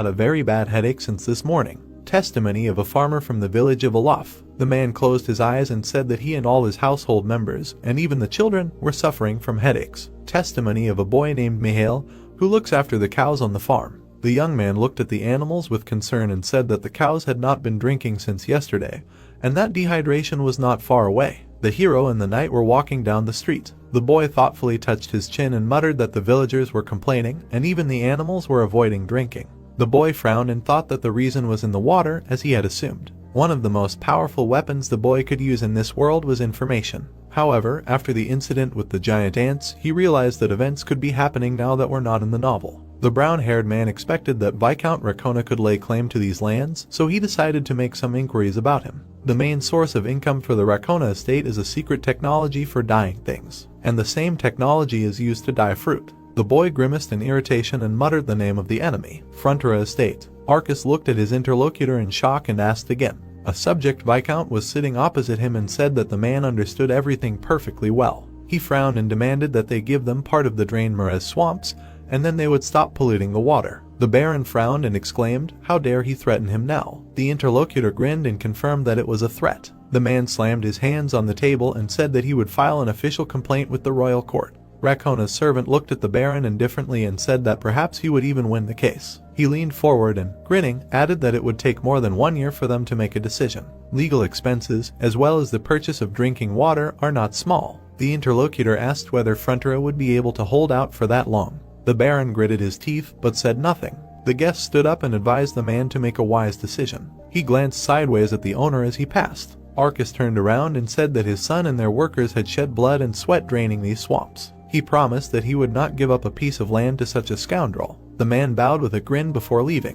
had a very bad headache since this morning. Testimony of a farmer from the village of Olaf. The man closed his eyes and said that he and all his household members, and even the children, were suffering from headaches. Testimony of a boy named Mihail, who looks after the cows on the farm. The young man looked at the animals with concern and said that the cows had not been drinking since yesterday, and that dehydration was not far away. The hero and the knight were walking down the street. The boy thoughtfully touched his chin and muttered that the villagers were complaining, and even the animals were avoiding drinking. The boy frowned and thought that the reason was in the water, as he had assumed. One of the most powerful weapons the boy could use in this world was information. However, after the incident with the giant ants, he realized that events could be happening now that were not in the novel. The brown-haired man expected that Viscount Rakona could lay claim to these lands, so he decided to make some inquiries about him. The main source of income for the Rakona estate is a secret technology for dyeing things, and the same technology is used to dye fruit. The boy grimaced in irritation and muttered the name of the enemy, Frontera Estate. Arcus looked at his interlocutor in shock and asked again. A subject Viscount was sitting opposite him and said that the man understood everything perfectly well. He frowned and demanded that they give them part of the drained Murez swamps, and then they would stop polluting the water. The Baron frowned and exclaimed, "How dare he threaten him now?" The interlocutor grinned and confirmed that it was a threat. The man slammed his hands on the table and said that he would file an official complaint with the royal court. Rakona's servant looked at the Baron indifferently and said that perhaps he would even win the case. He leaned forward and, grinning, added that it would take more than 1 year for them to make a decision. Legal expenses, as well as the purchase of drinking water, are not small. The interlocutor asked whether Frontera would be able to hold out for that long. The Baron gritted his teeth, but said nothing. The guest stood up and advised the man to make a wise decision. He glanced sideways at the owner as he passed. Arcus turned around and said that his son and their workers had shed blood and sweat draining these swamps. He promised that he would not give up a piece of land to such a scoundrel. The man bowed with a grin before leaving.